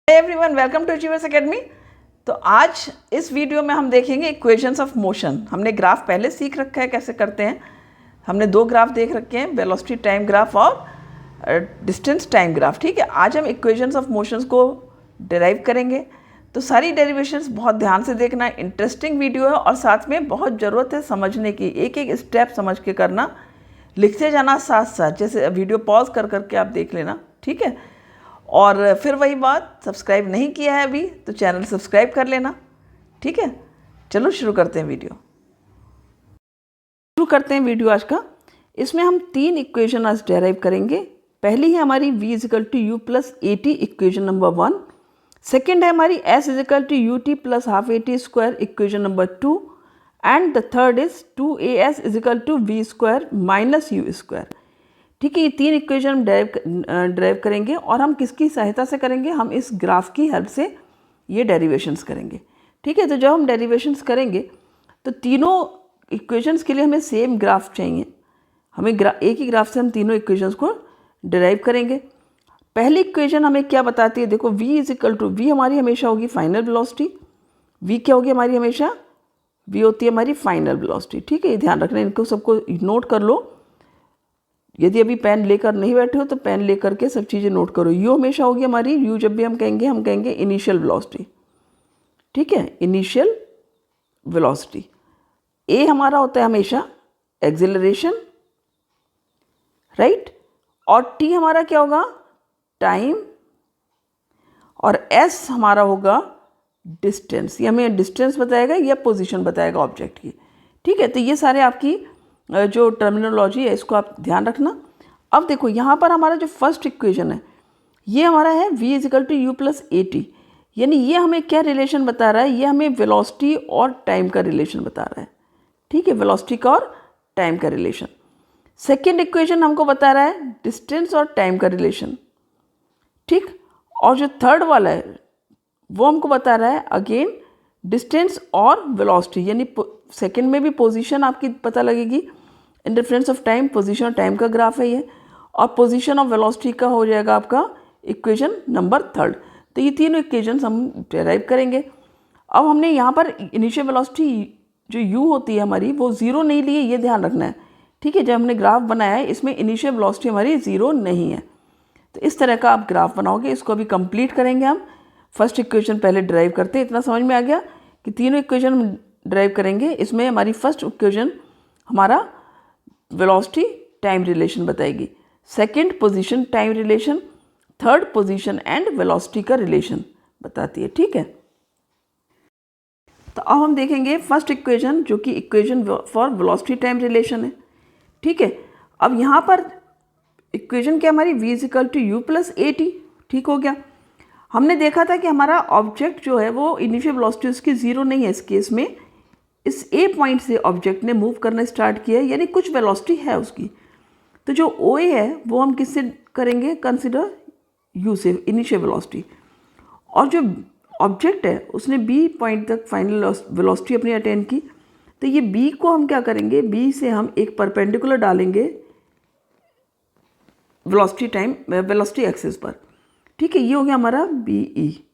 Everyone, welcome to achievers academy. तो आज इस वीडियो में हम देखेंगे इक्वेशंस ऑफ मोशन। हमने ग्राफ पहले सीख रखा है कैसे करते हैं। हमने दो ग्राफ देख रखे हैं, वेलोसिटी टाइम ग्राफ और डिस्टेंस टाइम ग्राफ। ठीक है, आज हम इक्वेशंस ऑफ मोशंस को डिराइव करेंगे। तो सारी डेरिवेशंस बहुत ध्यान से देखना, इंटरेस्टिंग वीडियो है और साथ में बहुत ज़रूरत है समझने की। एक एक स्टेप समझ के करना, लिखते जाना साथ साथ, जैसे वीडियो पॉज कर करके आप देख लेना। ठीक है, और फिर वही बात, सब्सक्राइब नहीं किया है अभी तो चैनल सब्सक्राइब कर लेना। ठीक है, चलो शुरू करते हैं वीडियो। शुरू करते हैं वीडियो आज का। इसमें हम तीन इक्वेशन आज डेराइव करेंगे। पहली है हमारी v is equal to U plus A T, equation number 1। Second है हमारी s is equal to U T plus half A T square, equation number 2। And the third is 2as is equal to V square minus U square. ठीक है, ये तीन equation हम derive करेंगे और हम किसकी सहायता से करेंगे? हम इस ग्राफ की हेल्प से ये डेरिवेशंस करेंगे। ठीक है, तो जब हम डेरिवेशंस करेंगे तो तीनों इक्वेशंस के लिए हमें सेम ग्राफ चाहिए। हमें एक ही ग्राफ से हम तीनों इक्वेशंस को डेराइव करेंगे। पहली इक्वेशन हमें क्या बताती है? देखो, v इजिकल टू, वी हमारी हमेशा होगी फाइनल वेलोसिटी। v क्या होगी हमारी? हमेशा v होती है हमारी फाइनल वेलोसिटी। ठीक है, ये ध्यान रखना, इनको सबको नोट कर लो। यदि अभी पेन लेकर नहीं बैठे हो तो पेन लेकर के सब चीज़ें नोट करो। यू हमेशा होगी हमारी, यू जब भी हम कहेंगे इनिशियल वेलोसिटी। ठीक है, इनिशियल वेलोसिटी। ए हमारा होता है हमेशा एक्सेलरेशन, राइट। और टी हमारा क्या होगा? टाइम। और एस हमारा होगा डिस्टेंस। ये हमें डिस्टेंस बताएगा या पोजीशन बताएगा ऑब्जेक्ट की। ठीक है, तो ये सारे आपकी जो टर्मिनोलॉजी है इसको आप ध्यान रखना। अब देखो, यहाँ पर हमारा जो फर्स्ट इक्वेशन है ये हमारा है v is equal to U plus A T, यानी ये हमें क्या रिलेशन बता रहा है? ये हमें वेलोसिटी और टाइम का रिलेशन बता रहा है। ठीक है, वेलोसिटी का और टाइम का रिलेशन। सेकेंड इक्वेशन हमको बता रहा है डिस्टेंस और टाइम का रिलेशन। ठीक, और जो थर्ड वाला है वो हमको बता रहा है अगेन डिस्टेंस और वेलोसिटी, यानी सेकंड में भी पोजीशन आपकी पता लगेगी। In difference of time, position और टाइम का ग्राफ है ये, और पोजीशन ऑफ वेलोसिटी का हो जाएगा आपका इक्वेशन नंबर थर्ड। तो ये तीनों इक्वेशंस हम डेराइव करेंगे। अब हमने यहाँ पर इनिशियल वेलोसिटी जो u होती है हमारी वो ज़ीरो नहीं ली है, ये ध्यान रखना है। ठीक है, जब हमने ग्राफ बनाया है इसमें इनिशियल वेलोसिटी हमारी ज़ीरो नहीं है। तो इस तरह का आप ग्राफ बनाओगे। इसको अभी कंप्लीट करेंगे हम। फर्स्ट इक्वेशन पहले ड्राइव करते हैं। इतना समझ में आ गया कि तीनों इक्वेशन हम ड्राइव करेंगे। इसमें हमारी फर्स्ट इक्वेशन हमारा वेलोसिटी टाइम रिलेशन बताएगी, second position time relation, third position and velocity का रिलेशन बताती है। ठीक है, तो अब हम देखेंगे फर्स्ट इक्वेशन जो कि equation for velocity time relation है। ठीक है, अब यहाँ पर इक्वेशन क्या हमारी? v is equal to U plus A T. ठीक हो गया। हमने देखा था कि हमारा ऑब्जेक्ट जो है वो इनिशियल वेलोसिटी उसकी ज़ीरो नहीं है। इस केस में इस ए पॉइंट से ऑब्जेक्ट ने मूव करना स्टार्ट किया है, यानी कुछ वेलोसिटी है उसकी। तो जो ओ ए है वो हम किससे करेंगे कंसिडर? यू से, इनिशियल वेलोसिटी। और जो ऑब्जेक्ट है उसने बी पॉइंट तक फाइनल वेलोसिटी अपनी अटेन की। तो ये बी को हम क्या करेंगे? बी से हम एक परपेंडिकुलर डालेंगे वेलोसिटी एक्सिस पर। ठीक है, ये हो गया हमारा बी ई।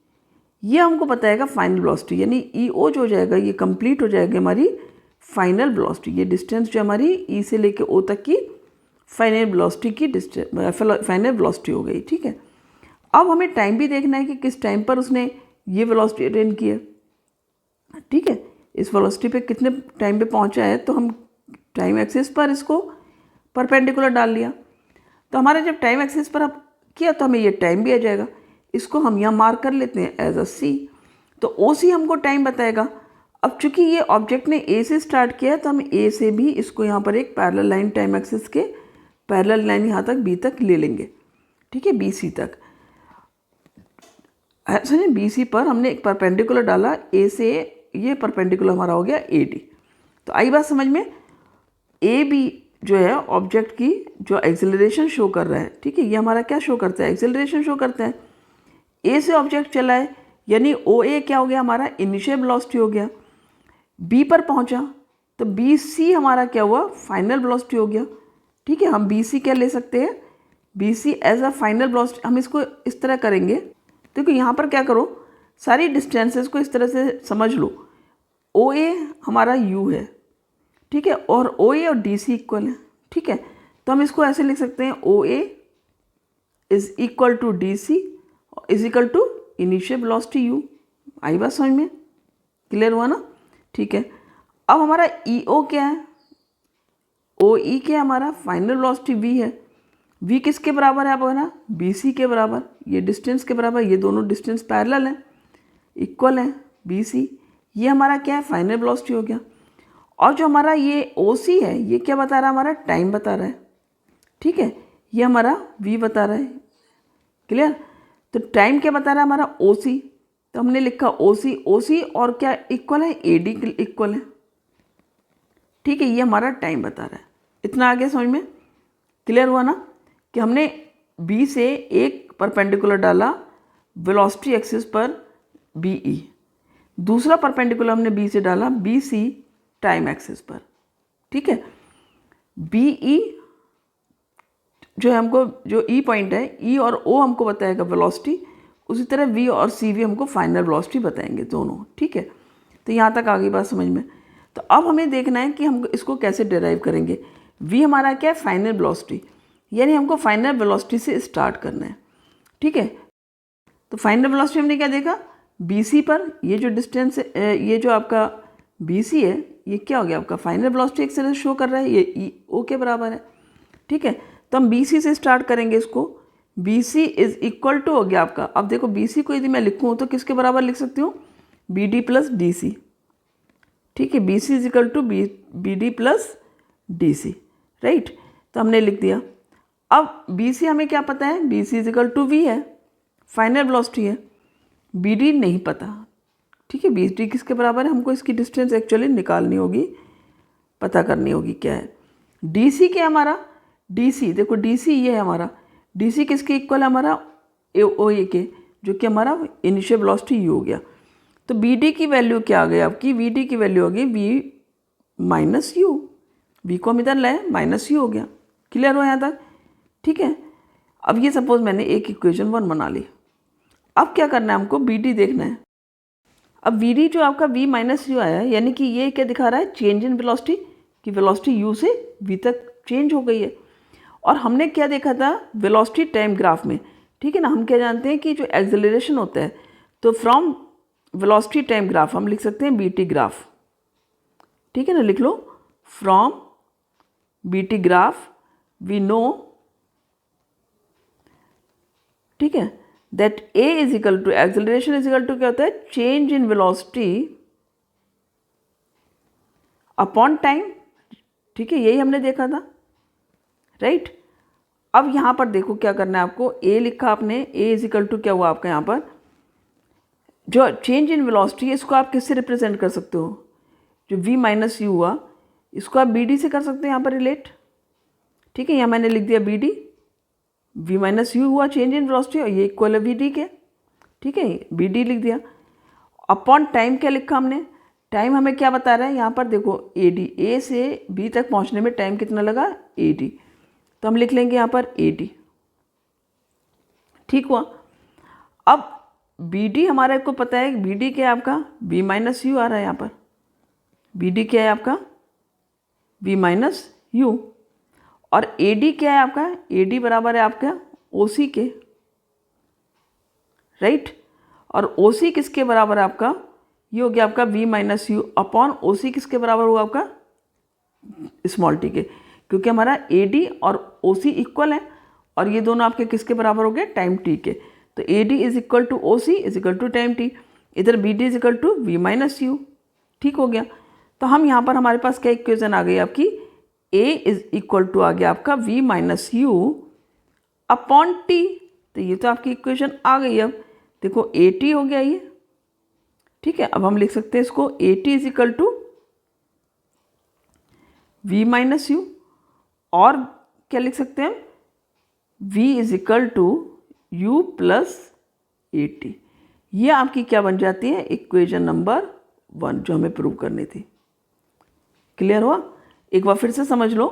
ये हमको बताएगा फाइनल वेलोसिटी, यानी ई ओ जो हो जाएगा ये कंप्लीट हो जाएगी हमारी फाइनल वेलोसिटी। ये डिस्टेंस जो हमारी ई से लेके ओ तक की फाइनल वेलोसिटी की फाइनल वेलोसिटी हो गई। ठीक है, अब हमें टाइम भी देखना है कि किस टाइम पर उसने ये वेलोसिटी अटेन की है। ठीक है, इस वेलोसिटी पे कितने टाइम पे पहुंचा है, तो हम टाइम एक्सिस पर इसको परपेंडिकुलर डाल लिया। तो हमारा जब टाइम एक्सिस पर अब किया तो हमें ये टाइम भी आ जाएगा। इसको हम यहाँ मार्क कर लेते हैं एज अ सी। तो ओ सी हमको टाइम बताएगा। अब चूंकि ये ऑब्जेक्ट ने ए से स्टार्ट किया है तो हम ए से भी इसको यहाँ पर एक पैरेलल लाइन टाइम एक्सिस के पैरेलल लाइन यहाँ तक बी तक ले लेंगे। ठीक है, बी सी तक। समझे, बी सी पर हमने एक परपेंडिकुलर डाला ए से, ये परपेंडिकुलर हमारा हो गया ए डी। तो आई बात समझ में? ए बी जो है ऑब्जेक्ट की जो एक्सेलरेशन शो कर रहा है। ठीक है, ये हमारा क्या शो करता है? एक्सेलरेशन शो करता है। ए से ऑब्जेक्ट चला है, यानी ओ ए क्या हो गया हमारा? इनिशियल वेलोसिटी हो गया। बी पर पहुंचा तो बी सी हमारा क्या हुआ? फाइनल वेलोसिटी हो गया। ठीक है, हम बी सी क्या ले सकते हैं? B C as a final velocity. हम इसको इस तरह करेंगे देखो यहाँ पर क्या करो, सारी डिस्टेंसेस को इस तरह से समझ लो, ओ ए हमारा यू है, ठीक है, और ओ ए और डी सी इक्वल है, ठीक है। तो हम इसको ऐसे लिख सकते हैं, O A is equal to D C is equal to initial velocity U. आई बात समझ में, क्लियर हुआ ना, ठीक है। अब हमारा ई ओ क्या है, ओ ई क्या है, हमारा फाइनल वेलोसिटी वी है। वी किसके बराबर है हमारा, बी सी के बराबर, ये डिस्टेंस के बराबर, ये दोनों डिस्टेंस पैरेलल हैं, इक्वल है, बी सी। ये हमारा क्या है, फाइनल वेलोसिटी हो गया। और जो हमारा ये ओ सी है, ये क्या बता रहा है, हमारा टाइम बता रहा है, ठीक है। ये हमारा वी बता रहा है, क्लियर। तो टाइम क्या बता रहा है, हमारा ओ सी, तो हमने लिखा ओ सी और क्या इक्वल है, ए डी इक्वल है, ठीक है। ये हमारा टाइम बता रहा है। इतना आगे समझ में क्लियर हुआ ना, कि हमने बी से एक परपेंडिकुलर डाला वेलोसिटी एक्सिस पर बी ई, दूसरा परपेंडिकुलर हमने बी से डाला बी सी टाइम एक्सिस पर, ठीक है। बी ई जो है हमको, जो ई पॉइंट है, ई और ओ हमको बताएगा वेलोसिटी, उसी तरह वी और सी वी हमको फाइनल वेलोसिटी बताएंगे दोनों, ठीक है। तो यहाँ तक आ गई बात समझ में। तो अब हमें देखना है कि हम इसको कैसे डिराइव करेंगे। वी हमारा क्या है, फाइनल वेलोसिटी, यानी हमको फाइनल वेलोसिटी से स्टार्ट करना है, ठीक है। तो फाइनल वेलोसिटी हमने क्या देखा, बी सी पर, ये जो डिस्टेंस ये जो आपका बी सी है, ये क्या हो गया आपका फाइनल वेलोसिटी एक्सेलरेशन शो कर रहा है, ये ई ओ के बराबर है, ठीक है। तो हम बी सी से स्टार्ट करेंगे इसको, B C is equal to हो गया आपका। अब देखो बी सी को यदि मैं लिखूँ तो किसके बराबर लिख सकती हूँ, B D plus D C, ठीक है। B C is equal to B D plus D C, right. तो हमने लिख दिया। अब बी सी हमें क्या पता है, B C is equal to V है, फाइनल वेलोसिटी है, बी डी नहीं पता, ठीक है। बी डी किसके बराबर है, हमको इसकी डिस्टेंस एक्चुअली निकालनी होगी, पता करनी होगी क्या है। डी सी क्या है हमारा, डी सी देखो, डी सी ये है हमारा, डी सी किसके इक्वल है, हमारा ओ ए के, जो कि हमारा इनिशियल वेलोसिटी यू हो गया। तो बी डी की वैल्यू क्या आ गई आपकी, वी डी की वैल्यू होगी वी माइनस यू, वी को हम इधर लाए, माइनस यू हो गया, क्लियर हो यहाँ तक, ठीक है। अब ये सपोज मैंने एक इक्वेशन 1 बना ली। अब क्या करना है हमको, बी डी देखना है। अब वी डी जो आपका वी माइनस यू आया है, यानी कि ये क्या दिखा रहा है, चेंज इन वेलोसिटी, कि वेलोसिटी यू से वी तक चेंज हो गई है। और हमने क्या देखा था वेलोसिटी टाइम ग्राफ में, ठीक है ना। हम क्या जानते हैं कि जो एक्सेलरेशन होता है, तो फ्रॉम वेलोसिटी टाइम ग्राफ हम लिख सकते हैं बी टी ग्राफ, ठीक है ना। लिख लो, from B T graph we know, ठीक है, that A is equal to acceleration is equal to क्या होता है, change in velocity upon time, ठीक है। यही हमने देखा था, राइट। अब यहाँ पर देखो क्या करना है आपको, ए लिखा आपने, ए इज इक्वल टू क्या हुआ आपका, यहाँ पर जो चेंज इन वेलोसिटी है, इसको आप किससे रिप्रेजेंट कर सकते हो, जो v माइनस यू हुआ, इसको आप बी डी से कर सकते हो यहाँ पर रिलेट, ठीक है। यहाँ मैंने लिख दिया B D, V minus U हुआ चेंज इन वेलोसिटी, और ये इक्वल है वी डी के, ठीक है, बी डी लिख दिया। अपॉन टाइम क्या लिखा हमने, टाइम हमें क्या बता रहा है यहाँ पर देखो, ए डी, ए से बी तक पहुँचने में टाइम कितना लगा, ए डी, तो हम लिख लेंगे यहाँ पर ए डी, ठीक हुआ। अब बी डी हमारे को पता है, बी डी क्या है आपका, वी माइनस यू आ रहा है यहाँ पर, बी डी क्या है आपका, वी माइनस यू, और ए डी क्या है आपका, ए डी बराबर है आपका ओ सी के, राइट। और ओ सी किसके बराबर है आपका, ये हो गया आपका v minus U upon O C, किसके बराबर हुआ आपका, स्मॉल टी के, क्योंकि हमारा ए डी और ओ सी इक्वल है, और ये दोनों आपके किसके बराबर हो गए, टाइम टी के। तो A D is equal to O C is equal to time T, इधर B D is equal to V minus U, ठीक हो गया। तो हम यहाँ पर हमारे पास क्या इक्वेशन आ गई आपकी, ए इज इक्वल टू आ गया आपका V minus U upon T, तो ये तो आपकी इक्वेशन आ गई। अब देखो ए टी हो गया ये, ठीक है। अब हम लिख सकते हैं इसको, A T is equal to V minus U, और क्या लिख सकते हैं, v is equal to U plus A T. ये आपकी क्या बन जाती है, इक्वेशन नंबर 1 जो हमें प्रूव करनी थी। क्लियर हुआ, एक बार फिर से समझ लो।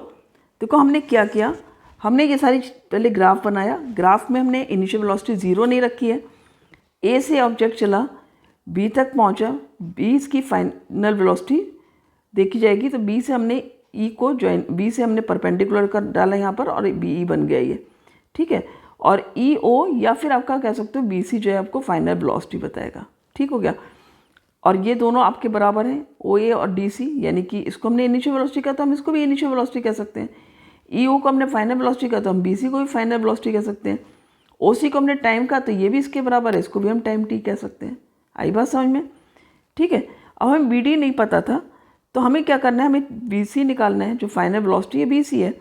देखो हमने क्या किया, हमने ये सारी पहले ग्राफ बनाया, ग्राफ में हमने इनिशियल वेलोसिटी 0 नहीं रखी है, ए से ऑब्जेक्ट चला, बी तक पहुंचा, बी इसकी फाइनल वेलोसिटी देखी जाएगी। तो बी से हमने ई को ज्वाइन, बी से हमने परपेंडिकुलर कर डाला यहाँ पर और बी ई बन गया ये, ठीक है। और ई ओ या फिर आपका कह सकते हो बी सी जो है आपको फाइनल वेलोसिटी बताएगा, ठीक हो गया। और ये दोनों आपके बराबर हैं, ओ ए और डी सी, यानी कि इसको हमने इनिशियल वेलोसिटी कहा तो हम इसको भी इनिशियल वेलोसिटी कह सकते हैं। ई ओ को हमने फाइनल वेलोसिटी कहा तो हम बी सी को भी फाइनल वेलोसिटी कह सकते हैं। ओ सी को हमने टाइम कहा तो ये भी इसके बराबर है, इसको भी हम टाइम टी कह सकते हैं। आई बात समझ में, ठीक है। अब हमें बी डी नहीं पता था तो हमें क्या करना है, हमें बी सी निकालना है, जो फाइनल वेलोसिटी है बी सी है,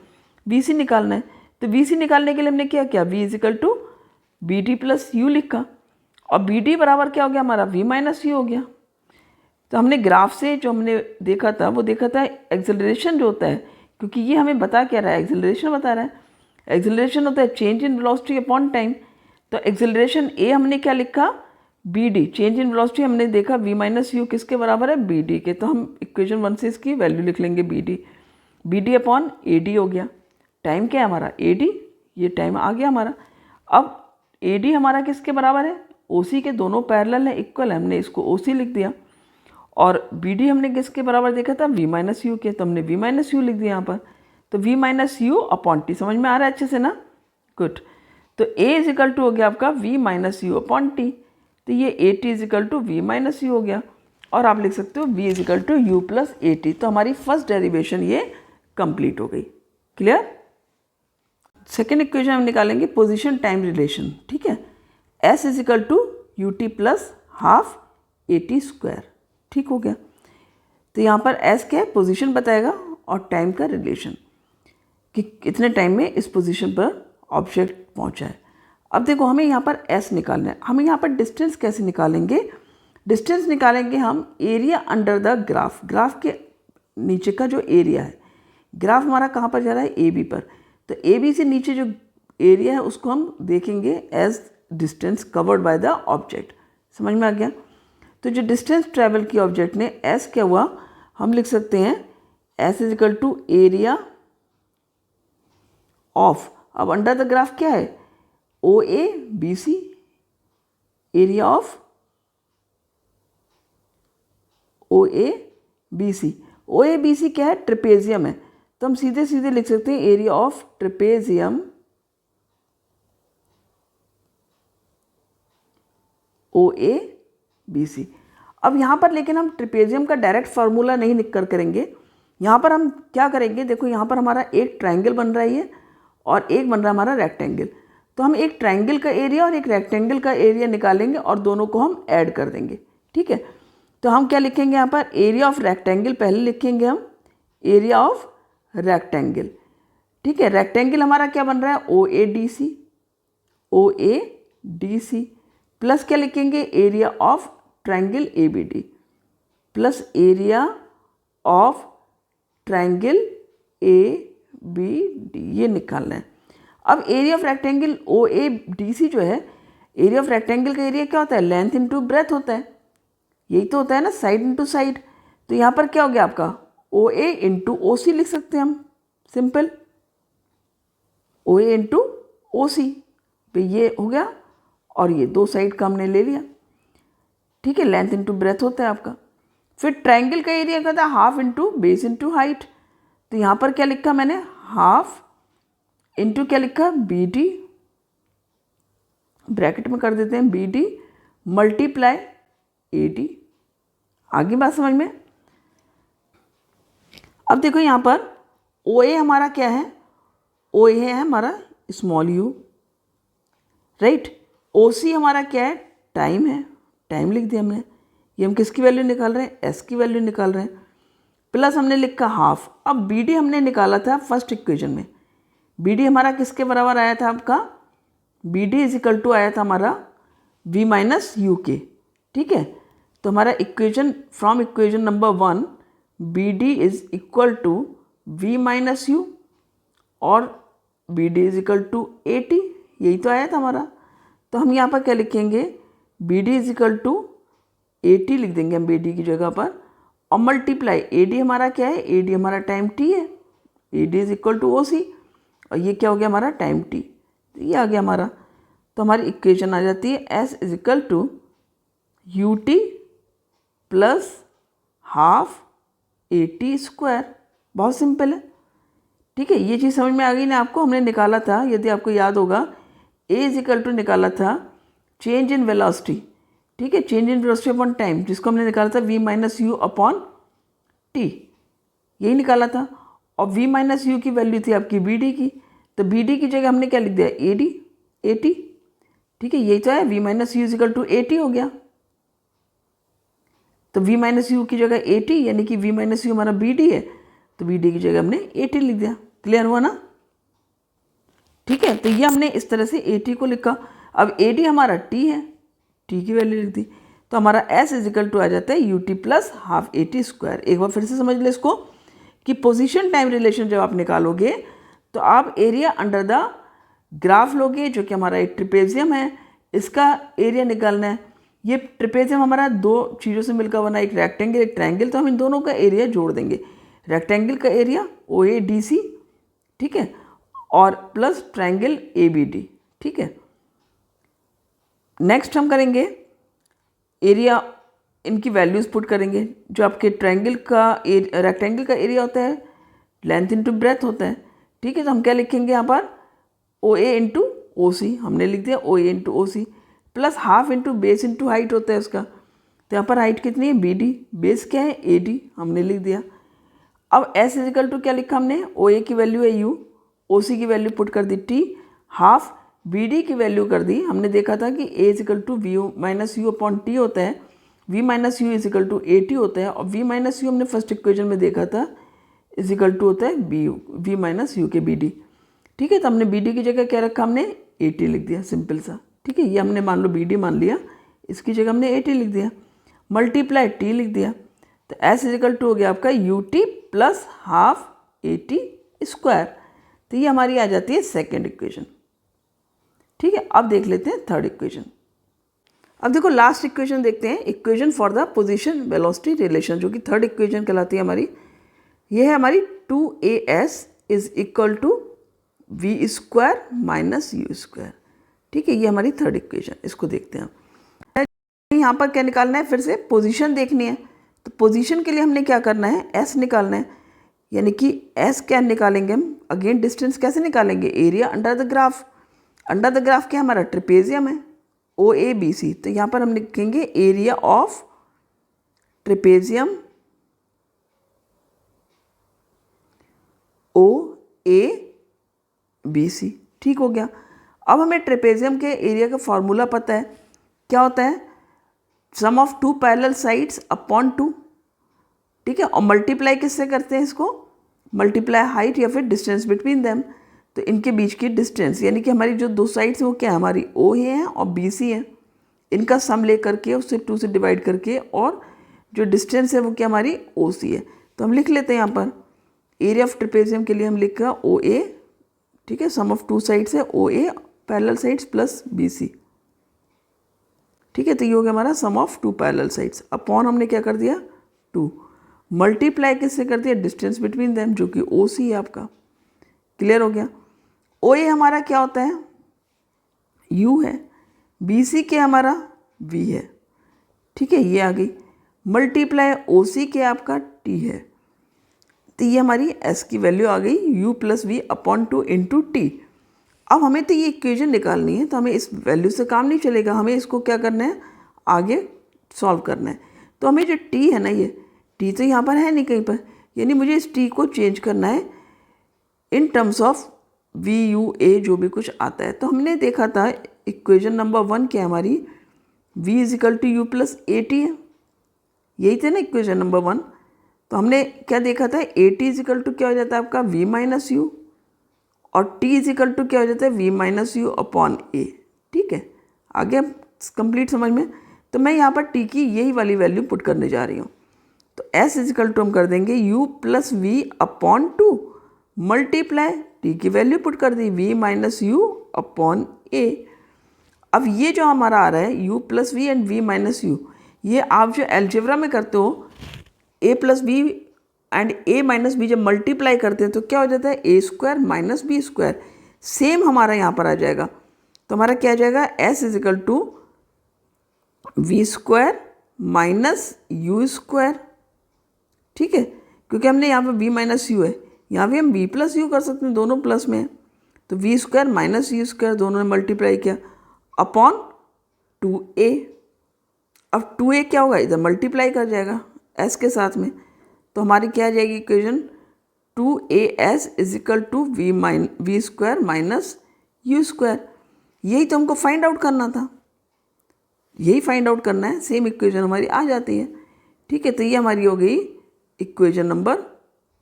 बी सी निकालना है। तो बी सी निकालने के लिए हमने क्या किया, वी is equal to B D plus U लिखा, और बी डी बराबर क्या हो गया हमारा, वी माइनस यू हो गया। तो हमने ग्राफ से जो हमने देखा था वो देखा था एक्सेलरेशन जो होता है, क्योंकि ये हमें बता क्या रहा है, एक्सेलरेशन बता रहा है। एक्सेलरेशन होता है change in velocity upon time. तो एक्सेलरेशन ए हमने क्या लिखा, B D, change in velocity हमने देखा वी माइनस यू किसके बराबर है, बी डी के। तो हम इक्वेशन 1 से इसकी वैल्यू लिख लेंगे, B D upon A D हो गया। टाइम क्या है हमारा, ए डी, ये टाइम आ गया हमारा। अब ए डी हमारा किसके बराबर है, ओ सी के, दोनों पैरेलल है, इक्वल है, हमने इसको ओ सी लिख दिया। और बी डी हमने किसके बराबर देखा था, वी माइनस यू के, तो हमने वी माइनस यू लिख दिया यहाँ पर। तो V minus U upon T, समझ में आ रहा है अच्छे से ना, गुड। तो ए इज इक्वल टू हो गया आपका V minus U upon T, तो ये A T is equal to V minus U हो गया। और आप लिख सकते हो V is equal to U plus A T. तो हमारी फर्स्ट डेरिवेशन ये कंप्लीट हो गई, क्लियर। सेकेंड इक्वेशन हम निकालेंगे पोजिशन टाइम रिलेशन, ठीक है। S is equal to U T plus half A T square, ठीक हो गया। तो यहाँ पर एस क्या है, पोजीशन बताएगा, और टाइम का रिलेशन कि कितने टाइम में इस पोजीशन पर ऑब्जेक्ट पहुँचा है। अब देखो हमें यहाँ पर एस निकालना है। हमें यहाँ पर डिस्टेंस कैसे निकालेंगे, डिस्टेंस निकालेंगे हम area under the graph, graph के नीचे का जो एरिया है। ग्राफ हमारा कहाँ पर जा रहा है, ए बी पर। तो ए बी से नीचे जो एरिया है उसको हम देखेंगे as distance covered by the object, समझ में आ गया। तो जो डिस्टेंस ट्रैवल की ऑब्जेक्ट ने, एस क्या हुआ, हम लिख सकते हैं S is equal to area of, अब अंडर द ग्राफ क्या है, O A B C, area of O A B C. O A B C क्या है, ट्रिपेजियम है, तो हम सीधे सीधे लिख सकते हैं area of trapezium O A B C. अब यहाँ पर लेकिन हम ट्रिपेजियम का डायरेक्ट फार्मूला नहीं लिख कर करेंगे। यहाँ पर हम क्या करेंगे, देखो यहाँ पर हमारा एक ट्रायंगल बन रहा है ये, और एक बन रहा है हमारा रेक्टेंगल। तो हम एक ट्रायंगल का एरिया और एक रेक्टेंगल का एरिया निकालेंगे और दोनों को हम ऐड कर देंगे, ठीक है। तो हम क्या लिखेंगे यहाँ पर, एरिया ऑफ रेक्टेंगल पहले लिखेंगे हम, एरिया ऑफ रेक्टेंगल, ठीक है। रेक्टेंगल हमारा क्या बन रहा है, O A D C, O A D C, plus क्या लिखेंगे, area of triangle A B D, plus area of triangle A B D, ये निकालना है। अब area of rectangle O A D C जो है, एरिया ऑफ रेक्टेंगल का area क्या होता है, लेंथ इनटू ब्रेथ होता है, यही तो होता है ना, साइड इनटू साइड। तो यहाँ पर क्या हो गया आपका, ओ ए इंटू ओ सी लिख सकते हैं हम, simple, O A into O सी, तो ये हो गया। और ये दो साइड का हमने ले लिया, ठीक है, लेंथ इनटू ब्रेथ होता है आपका। फिर ट्रायंगल का एरिया क्या था, half into base into height. तो यहाँ पर क्या लिखा मैंने, हाफ इंटू क्या लिखा, बी डी, ब्रैकेट में कर देते हैं B D multiply A D. आगे बात समझ में। अब देखो यहाँ पर ओ ए हमारा क्या है, ओ ए है हमारा स्मॉल यू, राइट। ओ सी हमारा क्या है, टाइम है, टाइम लिख दिया हमने। ये हम किसकी वैल्यू निकाल रहे हैं, एस की वैल्यू निकाल रहे हैं, प्लस हमने लिखा हाफ। अब बी डी हमने निकाला था फर्स्ट इक्वेशन में, बी डी हमारा किसके बराबर आया था आपका, B D is equal to आया था हमारा वी माइनस यू के, ठीक है। तो हमारा equation from equation number 1, B D is equal to V minus U और B D is equal to A T, यही तो आया था हमारा। तो हम यहाँ पर क्या लिखेंगे, B D is equal to A T लिख देंगे हम बी डी की जगह पर, और मल्टीप्लाई ए डी हमारा क्या है, ए डी हमारा टाइम टी है, A D is equal to O C, और ये क्या हो गया हमारा टाइम टी, ये आ गया हमारा। तो हमारी इक्वेशन आ जाती है S is equal to U T plus half A T square. बहुत सिंपल है, ठीक है। ये चीज़ समझ में आ गई ना आपको। हमने निकाला था, यदि आपको याद होगा, ए इज इक्वल टू निकाला था चेंज इन वेलोसिटी, ठीक है, change in velocity upon time, जिसको हमने निकाला था V minus U upon T, यही निकाला था। और v माइनस यू की वैल्यू थी आपकी बी डी की, तो बी डी की जगह हमने क्या लिख दिया, ए डी, ए टी, ठीक है। यही तो है, v minus U is equal to A T हो गया। तो v माइनस यू की जगह ए टी, यानी कि v माइनस यू हमारा बी डी है, तो बी डी की जगह हमने ए टी लिख दिया। क्लियर हुआ ना, ठीक है। तो ये हमने इस तरह से ए टी को लिखा। अब ए डी हमारा t है, t की वैल्यू लिख दी, तो हमारा s इजिकल टू आ जाता है you T plus half A T square. एक बार फिर से समझ ले इसको कि पोजीशन टाइम रिलेशन जब आप निकालोगे तो आप एरिया अंडर द ग्राफ लोगे, जो कि हमारा एक ट्रिपेजियम है, इसका एरिया निकालना है। ये ट्रिपेजियम हमारा दो चीज़ों से मिलकर बना, एक रेक्टेंगल एक ट्रायंगल, तो हम इन दोनों का एरिया जोड़ देंगे। रेक्टेंगल का area O A D C, ठीक है, और plus triangle A B D, ठीक है। नेक्स्ट हम करेंगे एरिया, इनकी वैल्यूज़ पुट करेंगे। जो आपके ट्रायंगल का रेक्टेंगल का एरिया होता है लेंथ इंटू ब्रेथ होता है, ठीक है। तो हम क्या लिखेंगे यहाँ पर, ओ ए इंटू ओ सी, हमने लिख दिया O A into O C, plus half into base into height होता है उसका। तो यहाँ पर हाइट कितनी है, बी डी, बेस क्या है, ए डी, हमने लिख दिया। अब एस इजिकल टू क्या लिखा हमने, ओ ए की वैल्यू है यू, ओ सी की वैल्यू पुट कर दी टी, हाफ बी डी की वैल्यू कर दी। हमने देखा था कि A is equal to V minus U upon T होता है, v minus U is equal to A T होता है, और v माइनस यू हमने फर्स्ट इक्वेशन में देखा था इजिकल टू होता है B U, V minus U के बी डी, ठीक है। तो हमने बी डी की जगह क्या रखा, हमने ए टी लिख दिया, सिंपल सा, ठीक है। ये हमने मान लो बी डी मान लिया, इसकी जगह हमने ए टी लिख दिया, मल्टीप्लाई टी लिख दिया। तो एस इजिकल टू हो गया आपका you T plus half A T square. तो ये हमारी आ जाती है सेकेंड इक्वेशन, ठीक है। अब देख लेते हैं थर्ड इक्वेशन। अब देखो लास्ट इक्वेशन देखते हैं, equation for the position velocity relation, जो कि थर्ड इक्वेशन कहलाती है हमारी। ये है हमारी 2as is equal to V square minus U square, ठीक है। ये हमारी थर्ड इक्वेशन, इसको देखते हैं। यहाँ पर क्या निकालना है, फिर से पोजीशन देखनी है। तो पोजीशन के लिए हमने क्या करना है, s निकालना है, यानी कि s क्या निकालेंगे हम, अगेन डिस्टेंस कैसे निकालेंगे, area under the graph. Under the graph क्या हमारा ट्रिपेजियम है ओ ए बी सी, तो यहाँ पर हम लिखेंगे area of trapezium O A B C, ठीक हो गया। अब हमें ट्रिपेजियम के एरिया का फॉर्मूला पता है, क्या होता है, sum of two parallel sides upon two, ठीक है। और मल्टीप्लाई किससे करते हैं इसको, मल्टीप्लाई हाइट या फिर डिस्टेंस बिटवीन देम, तो इनके बीच की डिस्टेंस, यानी कि हमारी जो दो साइड्स हैं वो क्या है, हमारी ओ है और बी सी है, इनका सम ले करके उससे 2 से डिवाइड करके, और जो डिस्टेंस है वो क्या हमारी ओ सी है। तो हम लिख लेते हैं यहाँ पर एरिया ऑफ ट्रिपेजियम के लिए हम लिख रहा ओ ए, ठीक है, सम ऑफ टू साइड्स है O A parallel sides plus B C, ठीक है। तो ये हो गया हमारा sum of two parallel sides, upon हमने क्या कर दिया 2, मल्टीप्लाई किससे कर दिया, डिस्टेंस बिटवीन देम, जो कि ओ सी है आपका। क्लियर हो गया। ओ ए हमारा क्या होता है, यू है, बी सी के हमारा वी है, ठीक है, ये आ गई, मल्टीप्लाई ओ सी के आपका टी है। तो ये हमारी एस की वैल्यू आ गई U plus V upon 2 into T. अब हमें तो ये इक्वेशन निकालनी है, तो हमें इस वैल्यू से काम नहीं चलेगा, हमें इसको क्या करना है, आगे सॉल्व करना है। तो हमें जो टी है ना, ये टी तो यहाँ पर है नहीं कहीं पर, यानी मुझे इस टी को चेंज करना है in terms of V U A, जो भी कुछ आता है। तो हमने देखा था इक्वेशन नंबर 1 क्या है हमारी, v is equal to U plus A T है, यही थे ना इक्वेशन नंबर 1। तो हमने क्या देखा था, ए टी इजिकल टू क्या हो जाता है आपका v माइनस यू, और t इजिकल टू क्या हो जाता है v माइनस यू अपॉन ए, ठीक है। आगे कंप्लीट समझ में। तो मैं यहाँ पर t की यही वाली वैल्यू पुट करने जा रही हूँ। तो s इजिकल टू हम कर देंगे u plus V upon 2, multiply T की वैल्यू पुट कर दी v minus U upon A. अब ये जो हमारा आ रहा है u plus V and v minus U, ये आप जो एल्जेब्रा में करते हो a plus B and a minus B जब मल्टीप्लाई करते हैं तो क्या हो जाता है, A square minus B square, same हमारा यहाँ पर आ जाएगा। तो हमारा क्या आ जाएगा, S is equal to V square minus U square. ठीक है, क्योंकि हमने यहाँ पे वी माइनस यू है, यहाँ भी हम वी प्लस यू कर सकते हैं, दोनों प्लस में है, तो V square minus U square दोनों ने मल्टीप्लाई किया अपॉन 2a। अब 2a क्या होगा, इधर मल्टीप्लाई कर जाएगा s के साथ में, तो हमारी क्या आ जाएगी equation, 2as is equal to V square minus U square. यही तो हमको फाइंड आउट करना था, यही फाइंड आउट करना है, सेम इक्वेशन हमारी आ जाती है। ठीक है, तो ये हमारी हो गई इक्वेशन नंबर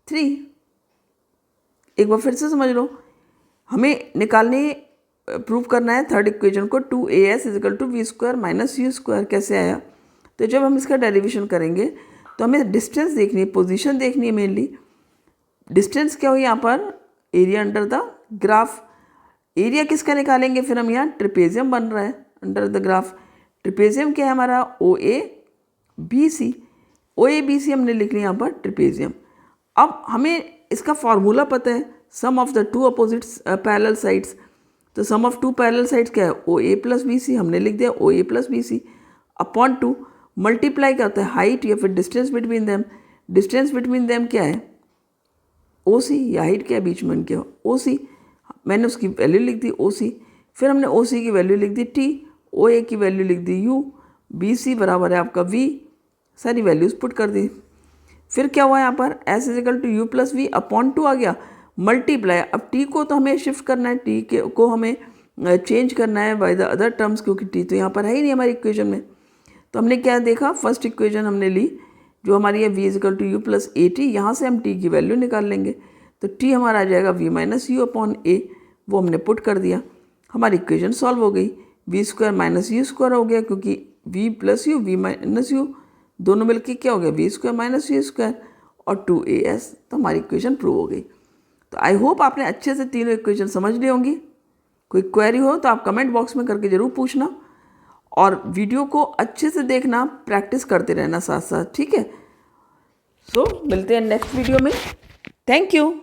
3। एक बार फिर से समझ लो, हमें निकालने प्रूव करना है थर्ड इक्वेशन को, 2as is equal to V square minus U square कैसे आया। तो जब हम इसका डेरिवेशन करेंगे तो हमें डिस्टेंस देखनी है, पोजीशन देखनी है मेनली। डिस्टेंस क्या हुई यहाँ पर, area under the graph. Area किसका निकालेंगे फिर हम, यहाँ ट्रिपेजियम बन रहा है अंडर द ग्राफ। ट्रिपेजियम क्या है हमारा, OABC। OABC हमने लिख लिया यहाँ पर ट्रिपेजियम। अब हमें इसका फॉर्मूला पता है, sum of the two opposites parallel sides. तो sum of two parallel sides क्या है, OA प्लस BC, हमने लिख दिया OA plus BC upon 2। Multiply क्या होता है, हाइट या फिर distance between them. Distance between them क्या है, OC, या हाइट क्या है बीच में क्या, OC। मैंने उसकी वैल्यू लिख दी OC, फिर हमने OC की वैल्यू लिख दी T, OA की वैल्यू लिख दी U, BC बराबर है आपका V, सारी वैल्यूज़ पुट कर दी। फिर क्या हुआ यहाँ पर, S is equal to U plus V upon 2 आ गया, मल्टीप्लाई। अब T को तो हमें शिफ्ट करना है, T के को हमें चेंज करना है बाय द अदर टर्म्स, क्योंकि T तो यहाँ पर है ही नहीं हमारी इक्वेशन में। तो हमने क्या देखा, फर्स्ट इक्वेशन हमने ली जो हमारी है V is equal to U plus AT, यहाँ से हम T की वैल्यू निकाल लेंगे, तो T हमारा आ जाएगा V minus U upon A, वो हमने पुट कर दिया, हमारी इक्वेशन सॉल्व हो गई। V square minus U square हो गया, क्योंकि V plus U V minus U दोनों मिलकर क्या हो गया, V square minus U square और 2as, तो हमारी इक्वेशन प्रूव हो गई। तो आई होप आपने अच्छे से तीनों इक्वेशन समझ ली होंगी। कोई क्वेरी हो तो आप कमेंट बॉक्स में करके ज़रूर पूछना, और वीडियो को अच्छे से देखना, प्रैक्टिस करते रहना साथ साथ। ठीक है, सो मिलते हैं नेक्स्ट वीडियो में। Thank you.